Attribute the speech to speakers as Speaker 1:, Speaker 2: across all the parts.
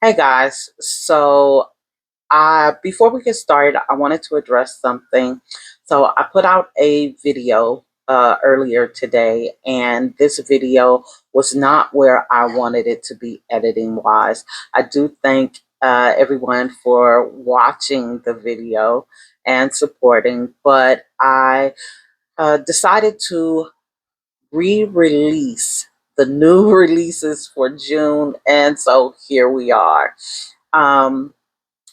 Speaker 1: Hey guys, before we get started, I wanted to address something. So I put out a video earlier today, and this video was not where I wanted it to be editing wise. I do thank everyone for watching the video and supporting, but I decided to re-release the new releases for June, and so here we are. Um,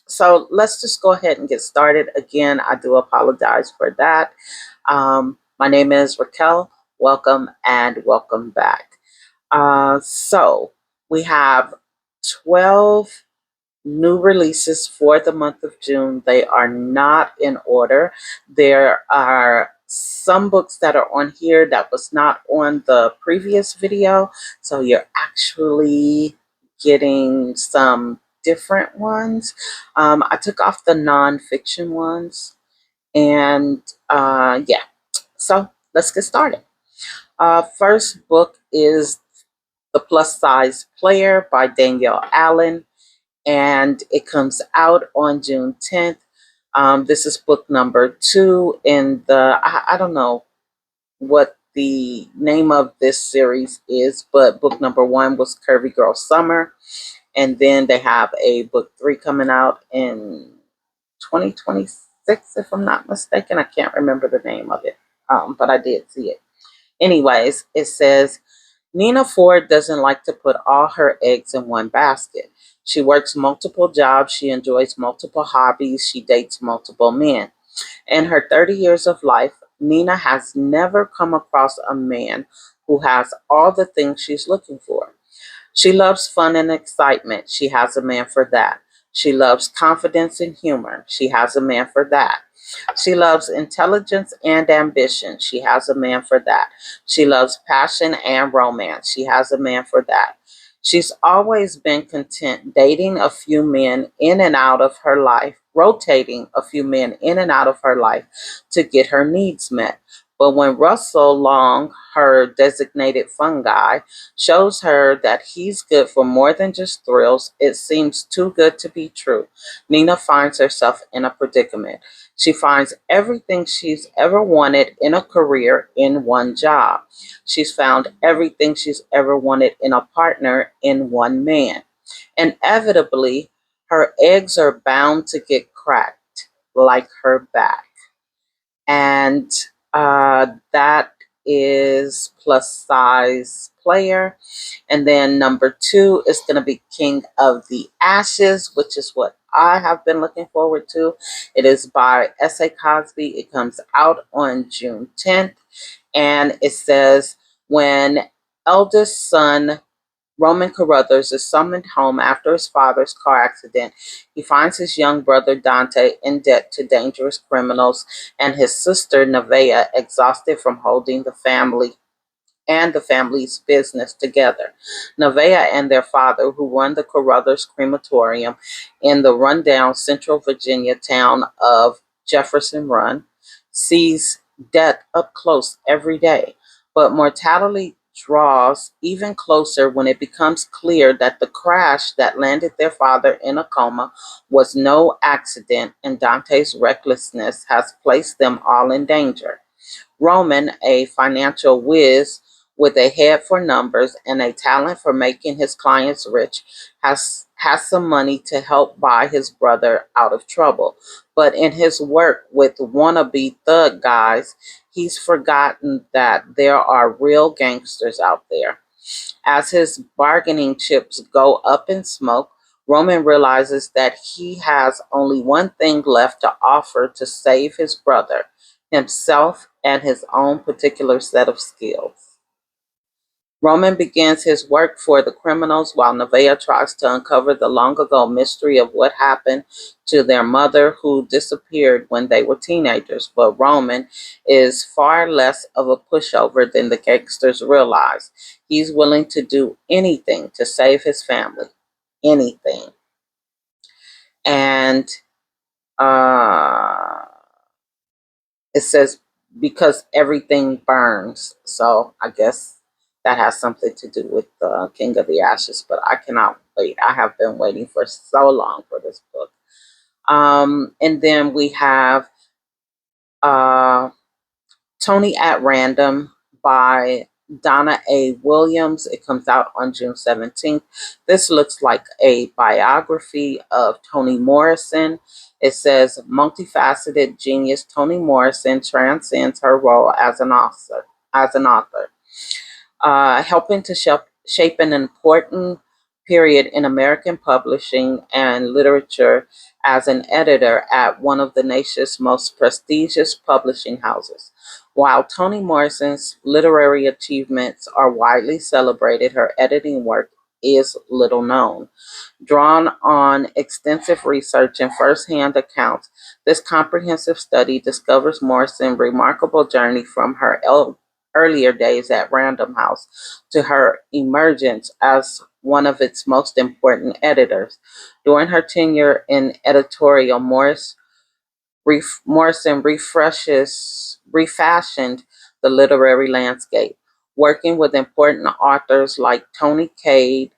Speaker 1: so let's just go ahead and get started. Again, I do apologize for that. My name is Raquel. Welcome and welcome back. So we have 12 new releases for the month of June. They are not in order. There are some books that are on here that was not on the previous video. So you're actually getting some different ones. I took off the nonfiction ones. And yeah, so let's get started. First book is The Plus Size Player by Danielle Allen, and it comes out on June 10th. This is book number 2 in I don't know what the name of this series is, but book number 1 was Curvy Girl Summer. And then they have a book 3 coming out in 2026, if I'm not mistaken. I can't remember the name of it, but I did see it. Anyways, it says, Nina Ford doesn't like to put all her eggs in one basket. She works multiple jobs, she enjoys multiple hobbies, she dates multiple men. In her 30 years of life, Nina has never come across a man who has all the things she's looking for. She loves fun and excitement. She has a man for that. She loves confidence and humor. She has a man for that. She loves intelligence and ambition. She has a man for that. She loves passion and romance. She has a man for that. She's always been content dating a few men in and out of her life, rotating a few men in and out of her life to get her needs met. But when Russell Long, her designated fun guy, shows her that he's good for more than just thrills, it seems too good to be true. Nina finds herself in a predicament. She finds everything she's ever wanted in a career in one job. She's found everything she's ever wanted in a partner in one man. Inevitably, her eggs are bound to get cracked, like her back. And that is Plus Size Player. And then number 2 is going to be King of the Ashes, which is what I have been looking forward to. It is by S.A. Cosby. It comes out on June 10th. And it says, when eldest son Roman Carruthers is summoned home after his father's car accident, he finds his young brother Dante in debt to dangerous criminals and his sister Nevaeh exhausted from holding the family and the family's business together. Nevaeh and their father, who run the Carruthers crematorium in the rundown Central Virginia town of Jefferson Run, sees death up close every day. But mortality draws even closer when it becomes clear that the crash that landed their father in a coma was no accident, and Dante's recklessness has placed them all in danger. Roman, a financial whiz with a head for numbers and a talent for making his clients rich, has some money to help buy his brother out of trouble. But in his work with wannabe thug guys, he's forgotten that there are real gangsters out there. As his bargaining chips go up in smoke, Roman realizes that he has only one thing left to offer to save his brother, himself and his own particular set of skills. Roman begins his work for the criminals while Nevaeh tries to uncover the long ago mystery of what happened to their mother who disappeared when they were teenagers. But Roman is far less of a pushover than the gangsters realize. He's willing to do anything to save his family. Anything. And uh, it says because everything burns. So I guess that has something to do with the King of the Ashes, but I cannot wait. I have been waiting for so long for this book. And then we have uh, Toni At Random by Donna A. Williams. It comes out on June 17th. This looks like a biography of Toni Morrison. It says multifaceted genius Toni Morrison transcends her role as an author. Helping to shape an important period in American publishing and literature as an editor at one of the nation's most prestigious publishing houses. While Toni Morrison's literary achievements are widely celebrated, her editing work is little known. Drawn on extensive research and first-hand accounts, this comprehensive study discovers Morrison's remarkable journey from her earlier days at Random House to her emergence as one of its most important editors. During her tenure in editorial, Morrison refashioned the literary landscape, working with important authors like Tony Cade,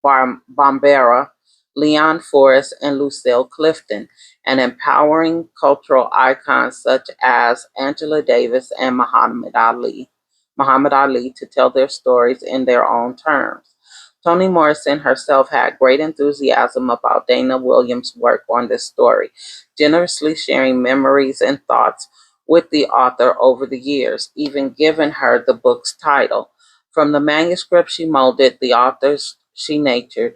Speaker 1: Bombera, Leon Forrest, and Lucille Clifton, and empowering cultural icons such as Angela Davis and Muhammad Ali to tell their stories in their own terms. Toni Morrison herself had great enthusiasm about Dana Williams' work on this story, generously sharing memories and thoughts with the author over the years, even giving her the book's title. From the manuscript she molded, the authors she nurtured,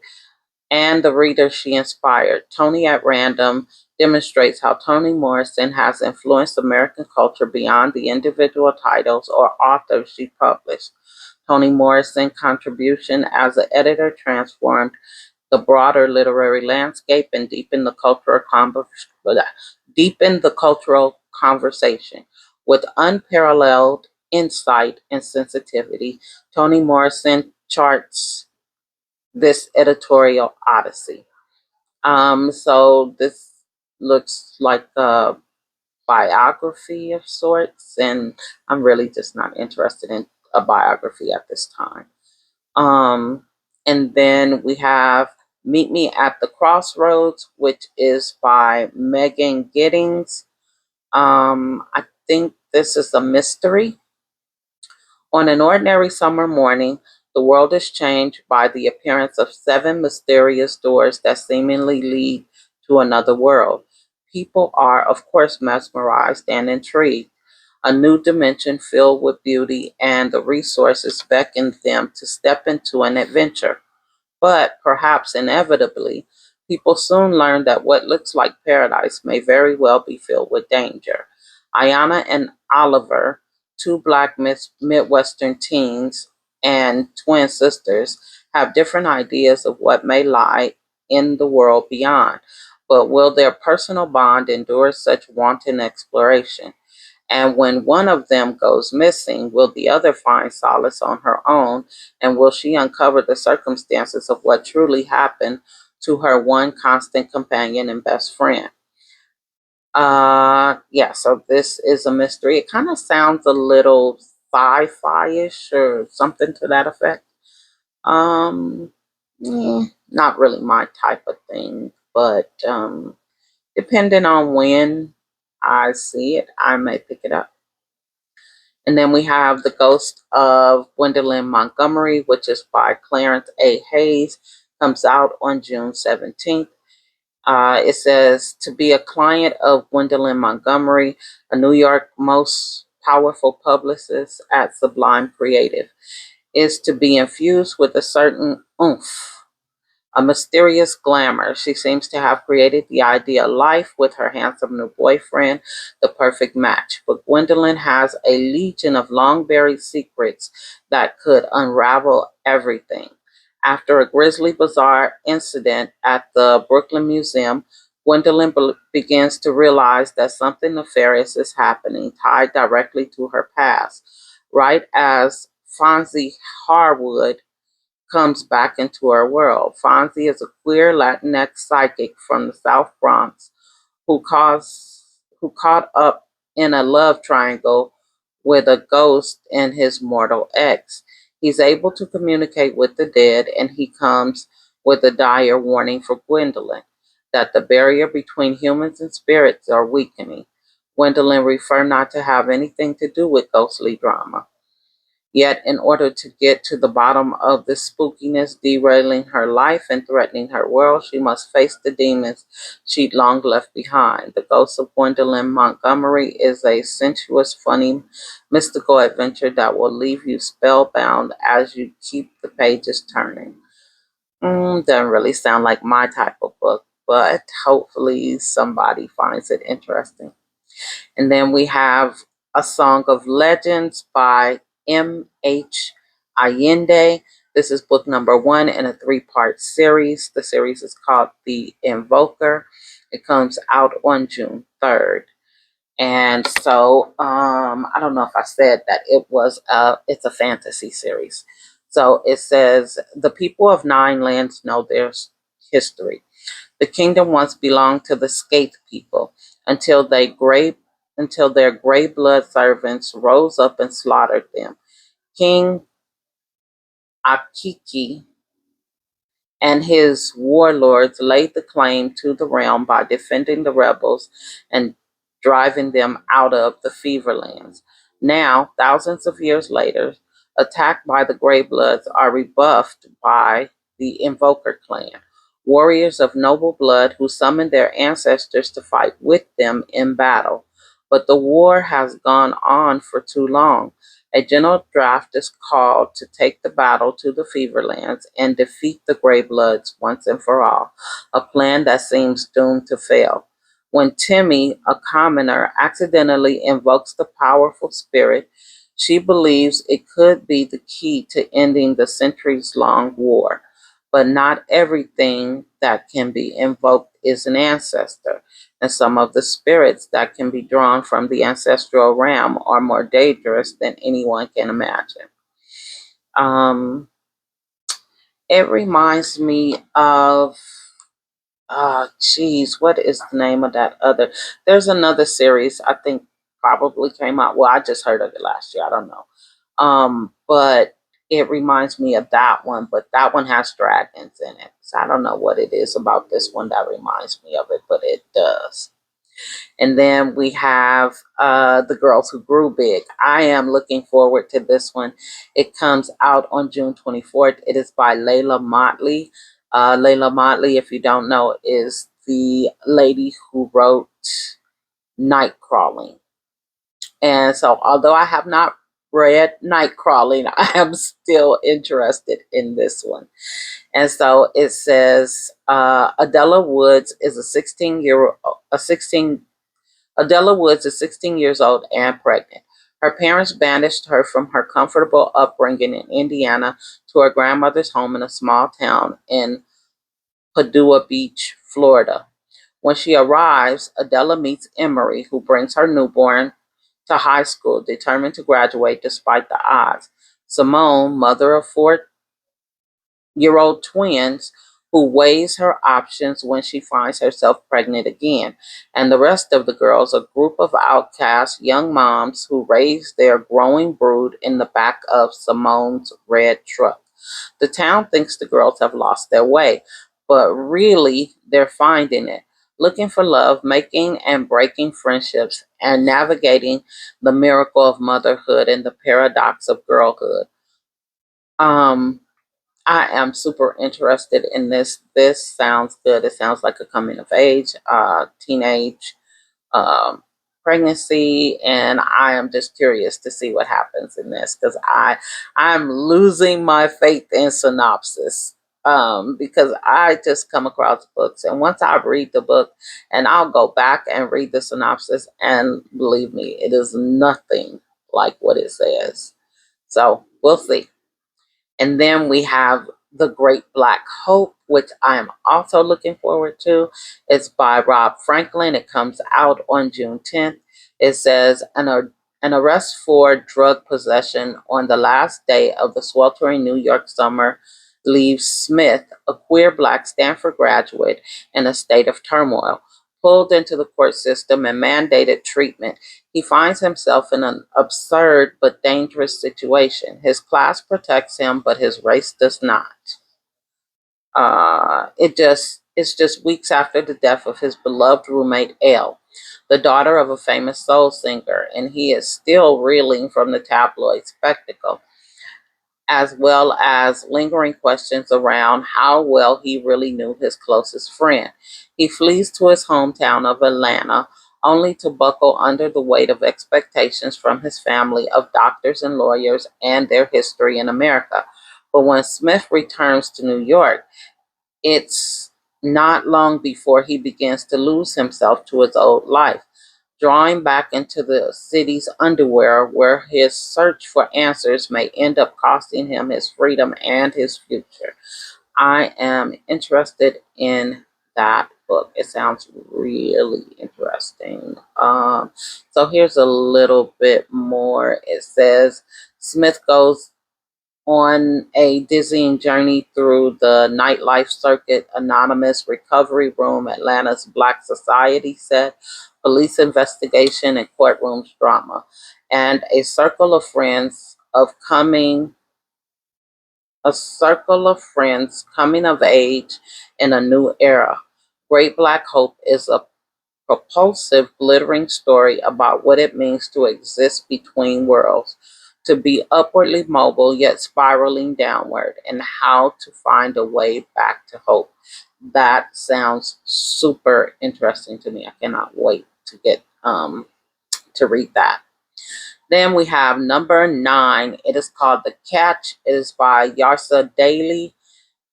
Speaker 1: and the readers she inspired, Toni at Random demonstrates how Toni Morrison has influenced American culture beyond the individual titles or authors she published. Toni Morrison's contribution as an editor transformed the broader literary landscape and deepened the cultural conversation. With unparalleled insight and sensitivity, Toni Morrison charts this editorial odyssey. So this looks like a biography of sorts, and I'm really just not interested in a biography at this time. Um, and then we have Meet Me at the Crossroads, which is by Megan Giddings. I think this is a mystery. On an ordinary summer morning, the world is changed by the appearance of seven mysterious doors that seemingly lead to another world. People are, of course, mesmerized and intrigued. A new dimension filled with beauty and the resources beckon them to step into an adventure. But perhaps inevitably, people soon learn that what looks like paradise may very well be filled with danger. Ayana and Oliver, two black Midwestern teens and twin sisters, have different ideas of what may lie in the world beyond. But will their personal bond endure such wanton exploration? And when one of them goes missing, will the other find solace on her own? And will she uncover the circumstances of what truly happened to her one constant companion and best friend? Yeah, so this is a mystery. It kind of sounds a little sci-fi-ish or something to that effect. Um, Not really my type of thing, but depending on when I see it, I may pick it up. And then we have The Ghost of Gwendolyn Montgomery, which is by Clarence A. Hayes, comes out on June 17th. It says, to be a client of Gwendolyn Montgomery, a New York most powerful publicist at Sublime Creative, is to be infused with a certain oomph, a mysterious glamour. She seems to have created the ideal life with her handsome new boyfriend, the perfect match. But Gwendolyn has a legion of long buried secrets that could unravel everything. After a grisly, bizarre incident at the Brooklyn Museum, Gwendolyn begins to realize that something nefarious is happening, tied directly to her past. Right as Fonzie Harwood comes back into our world. Fonzie is a queer Latinx psychic from the South Bronx who caught up in a love triangle with a ghost and his mortal ex. He's able to communicate with the dead, and he comes with a dire warning for Gwendolyn that the barrier between humans and spirits are weakening. Gwendolyn refer not to have anything to do with ghostly drama. Yet, in order to get to the bottom of the spookiness derailing her life and threatening her world, she must face the demons she'd long left behind. The Ghost of Gwendolyn Montgomery is a sensuous, funny, mystical adventure that will leave you spellbound as you keep the pages turning. Doesn't really sound like my type of book, but hopefully somebody finds it interesting. And then we have A Song of Legends by M.H Iyinde. This is book number 1 in a 3-part series. The series is called The Invoker. It comes out on June 3rd. And so I don't know if I said that it's a fantasy series. So it says the people of 9 lands know their history. The kingdom once belonged to the Skate people until their gray blood servants rose up and slaughtered them. King Akiki and his warlords laid the claim to the realm by defending the rebels and driving them out of the Feverlands. Now, thousands of years later, attacked by the Greybloods are rebuffed by the Invoker clan, warriors of noble blood who summon their ancestors to fight with them in battle. But the war has gone on for too long. A general draft is called to take the battle to the Feverlands and defeat the Greybloods once and for all, a plan that seems doomed to fail. When Timmy, a commoner, accidentally invokes the powerful spirit, she believes it could be the key to ending the centuries-long war. But not everything that can be invoked is an ancestor, and some of the spirits that can be drawn from the ancestral realm are more dangerous than anyone can imagine. Um, it reminds me of, what is the name of that other? There's another series I think probably came out. Well, I just heard of it last year. I don't know. But it reminds me of that one, but that one has dragons in it. So I don't know what it is about this one that reminds me of it, but it does. And then we have The Girls Who Grew Big. I am looking forward to this one. It comes out on June 24th. It is by Leila Motley. Leila Motley, if you don't know, is the lady who wrote Night Crawling. And so, although I have not read Night Crawling, I am still interested in this one. And so it says Adela Woods is a 16 Adela Woods is 16 years old and pregnant. Her parents banished her from her comfortable upbringing in Indiana to her grandmother's home in a small town in Padua Beach, Florida. When she arrives, Adela meets Emery, who brings her newborn to high school, determined to graduate despite the odds. Simone, mother of 4-year-old twins, who weighs her options when she finds herself pregnant again, and the rest of the girls, a group of outcast young moms who raise their growing brood in the back of Simone's red truck. The town thinks the girls have lost their way, but really they're finding it, looking for love, making and breaking friendships, and navigating the miracle of motherhood and the paradox of girlhood. Um, I am super interested in this. This sounds good. It sounds like a coming of age, teenage um, pregnancy, and I am just curious to see what happens in this because I'm losing my faith in synopsis. Because I just come across books, and once I read the book, and I'll go back and read the synopsis, and believe me, it is nothing like what it says. So we'll see. And then we have The Great Black Hope, which I am also looking forward to. It's by Rob Franklin. It comes out on June 10th. It says an arrest for drug possession on the last day of the sweltering New York summer leaves Smith, a queer black Stanford graduate, in a state of turmoil. Pulled into the court system and mandated treatment, he finds himself in an absurd but dangerous situation. His class protects him, but his race does not. It's just weeks after the death of his beloved roommate Elle, the daughter of a famous soul singer, and he is still reeling from the tabloid spectacle, as well as lingering questions around how well he really knew his closest friend. He flees to his hometown of Atlanta, only to buckle under the weight of expectations from his family of doctors and lawyers and their history in America. But when Smith returns to New York, it's not long before he begins to lose himself to his old life, drawing back into the city's underwear where his search for answers may end up costing him his freedom and his future. I am interested in that book. It sounds really interesting. So here's a little bit more. It says Smith goes on a dizzying journey through the nightlife circuit, anonymous recovery room, Atlanta's Black Society set, police investigation, and courtrooms drama, and a circle of friends coming of age in a new era. Great Black Hope is a propulsive, glittering story about what it means to exist between worlds, to be upwardly mobile yet spiraling downward, and how to find a way back to hope. That sounds super interesting to me. I cannot wait to get to read that. Then we have number 9. It is called The Catch. It is by Yrsa Daley,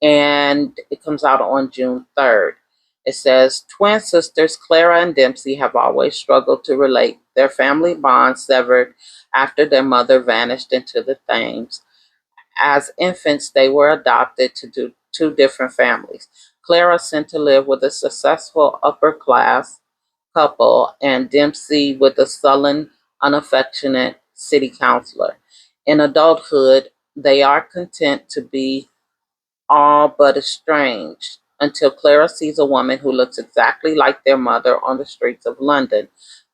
Speaker 1: and it comes out on June 3rd. It says, twin sisters Clara and Dempsey have always struggled to relate. Their family bond severed after their mother vanished into the Thames. As infants, they were adopted to two different families. Clara sent to live with a successful upper class couple, and Dempsey with a sullen, unaffectionate city councilor. In adulthood, they are content to be all but estranged until Clara sees a woman who looks exactly like their mother on the streets of London.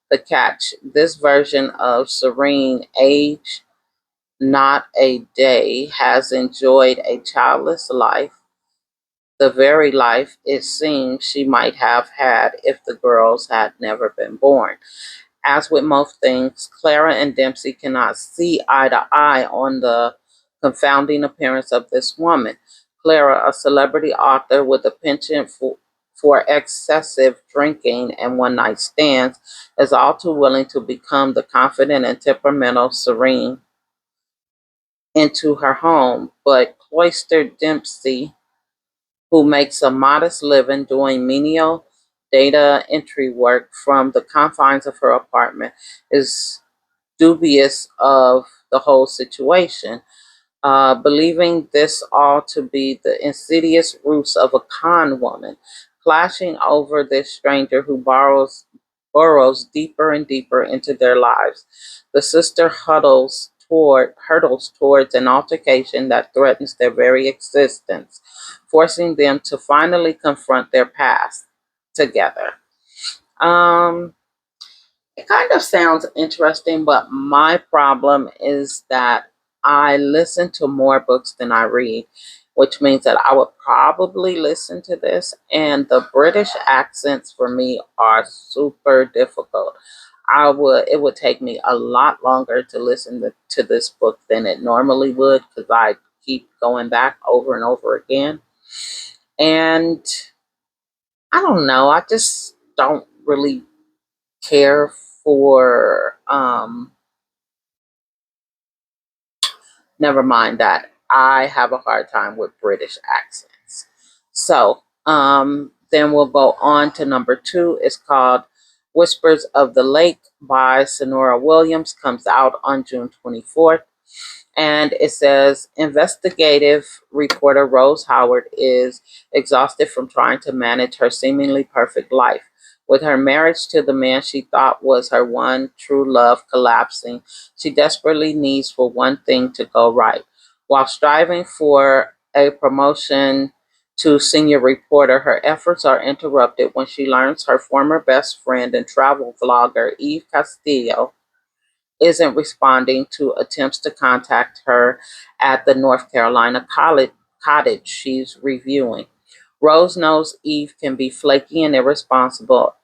Speaker 1: The catch: this version of Serene, age not a day, has enjoyed a childless life, the very life it seems she might have had if the girls had never been born. As with most things, Clara and Dempsey cannot see eye to eye on the confounding appearance of this woman. Clara, a celebrity author with a penchant for excessive drinking and one night stands, is all too willing to become the confident and temperamental Serene into her home. But cloistered Dempsey, who makes a modest living doing menial data entry work from the confines of her apartment, is dubious of the whole situation, believing this all to be the insidious ruse of a con woman, clashing over this stranger who burrows deeper and deeper into their lives. The sister hurtles towards an altercation that threatens their very existence, forcing them to finally confront their past together. Um, it kind of sounds interesting, but my problem is that I listen to more books than I read, which means that I would probably listen to this, and the British accents for me are super difficult. It would take me a lot longer to listen to this book than it normally would, because I keep going back over and over again. And I don't know, I just don't really care for never mind that. I have a hard time with British accents. So then we'll go on to number 2. It's called Whispers of the Lake by Sanorra Williams. Comes out on June 24th. And it says, investigative reporter Rose Howard is exhausted from trying to manage her seemingly perfect life. With her marriage to the man she thought was her one true love collapsing, she desperately needs for one thing to go right. While striving for a promotion to senior reporter, her efforts are interrupted when she learns her former best friend and travel vlogger, Eve Castillo, isn't responding to attempts to contact her at the North Carolina cottage she's reviewing. Rose knows Eve can be flaky and irresponsible,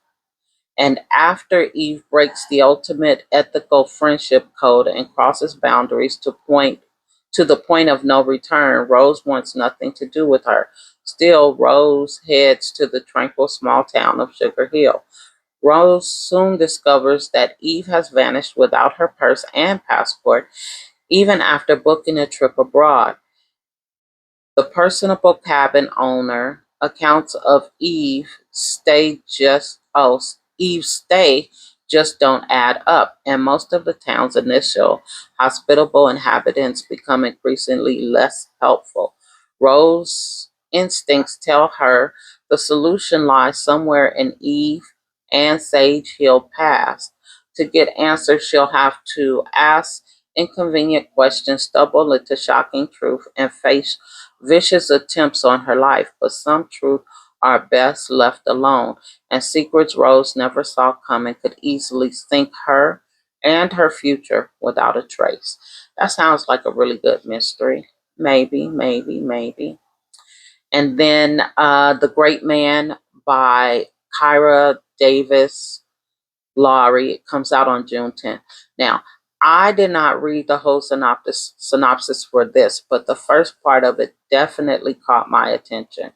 Speaker 1: and after Eve breaks the ultimate ethical friendship code and crosses boundaries to the point of no return, Rose wants nothing to do with her. Still, Rose heads to the tranquil small town of Sugar Hill. Rose soon discovers that Eve has vanished without her purse and passport, even after booking a trip abroad. The personable cabin owner accounts of Eve's stay just don't add up, and most of the town's initial hospitable inhabitants become increasingly less helpful. Rose's instincts tell her the solution lies somewhere in Eve and Sage Hill Pass. To get answers, she'll have to ask inconvenient questions, stumble into shocking truth, and face vicious attempts on her life, but some truth are best left alone, and secrets Rose never saw coming could easily sink her and her future without a trace. That sounds like a really good mystery. Maybe, maybe, maybe. And then The Great Man by Kyra Davis Laurie. It comes out on June 10th. Now, I did not read the whole synopsis for this, but the first part of it definitely caught my attention.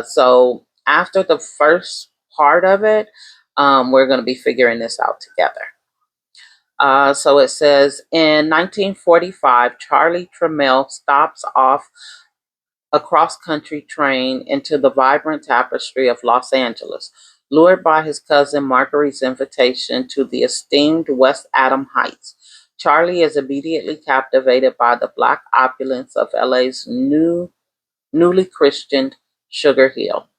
Speaker 1: So after the first part of it, we're going to be figuring this out together. So it says, in 1945, Charlie Trammell stops off a cross-country train into the vibrant tapestry of Los Angeles. Lured by his cousin Marguerite's invitation to the esteemed West Adam Heights, Charlie is immediately captivated by the black opulence of LA's newly Christianed Sugar Hill.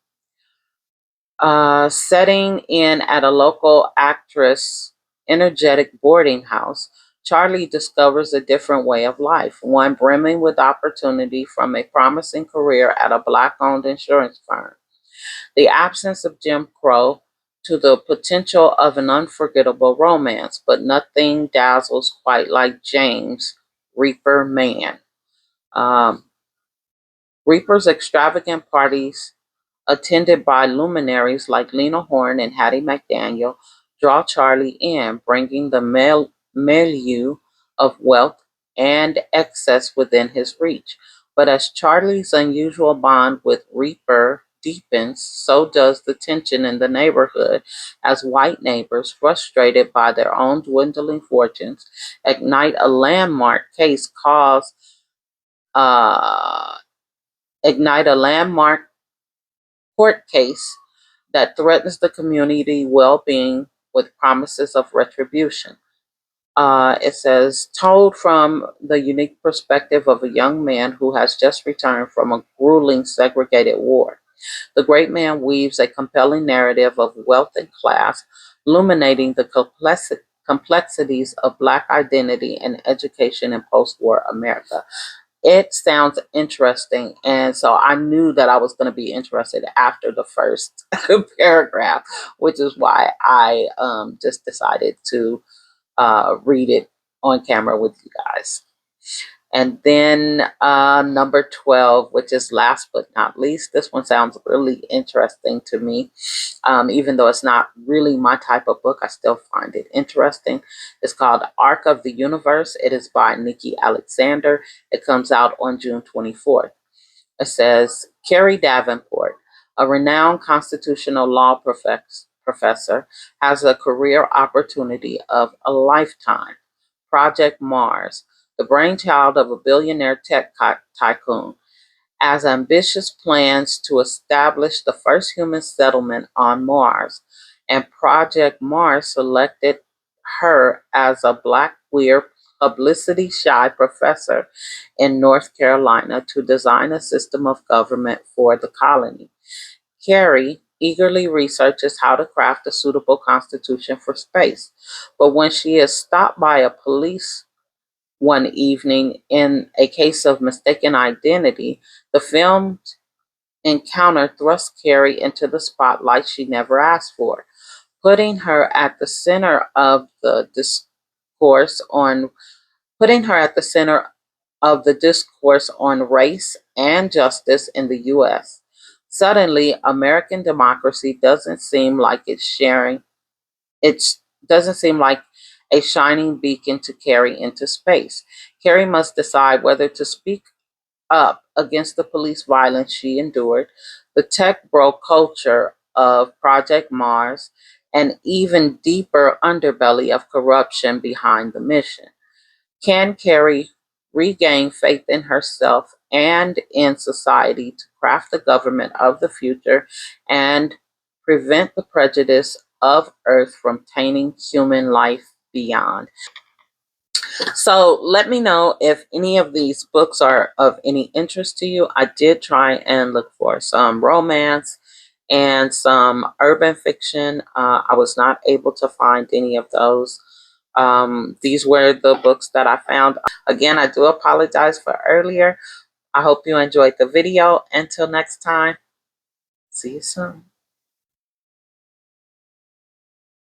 Speaker 1: Setting in at a local actress' energetic boarding house, Charlie discovers a different way of life, one brimming with opportunity from a promising career at a black-owned insurance firm, the absence of Jim Crow, to the potential of an unforgettable romance, but nothing dazzles quite like James Reaper Man. Um, Reaper's extravagant parties, attended by luminaries like Lena Horne and Hattie McDaniel, draw Charlie in, bringing the milieu of wealth and excess within his reach. But as Charlie's unusual bond with Reaper deepens, so does the tension in the neighborhood as white neighbors, frustrated by their own dwindling fortunes, ignite a landmark case cause uh, ignite a landmark court case that threatens the community well-being with promises of retribution. It says, told from the unique perspective of a young man who has just returned from a grueling segregated war. The Great Man weaves a compelling narrative of wealth and class, illuminating the complexities of Black identity and education in post-war America. It sounds interesting, and so I knew that I was going to be interested after the first paragraph, which is why I just decided to read it on camera with you guys. And then number 12, which is last but not least. This one sounds really interesting to me. Even though it's not really my type of book, I still find it interesting. It's called Arc of the Universe. It is by Nikki Alexander. It comes out on June 24th. It says, Carrie Davenport, a renowned constitutional law professor, has a career opportunity of a lifetime. Project Mars, the brainchild of a billionaire tech tycoon, has ambitious plans to establish the first human settlement on Mars, and Project Mars selected her as a Black queer, publicity-shy professor in North Carolina to design a system of government for the colony. Carrie eagerly researches how to craft a suitable constitution for space, but when she is stopped by a police one evening in a case of mistaken identity, the filmed encounter thrust Carrie into the spotlight she never asked for, putting her at the center of the discourse on putting her at the center of the discourse on race and justice in the US. Suddenly, American democracy it doesn't seem like a shining beacon to carry into space. Carrie must decide whether to speak up against the police violence she endured, the tech bro culture of Project Mars, and even deeper underbelly of corruption behind the mission. Can Carrie regain faith in herself and in society to craft the government of the future and prevent the prejudice of Earth from tainting human life beyond? So let me know if any of these books are of any interest to you. I did try and look for some romance and some urban fiction. I was not able to find any of those. These were the books that I found. Again, I do apologize for earlier. I hope you enjoyed the video. Until next time, see you soon.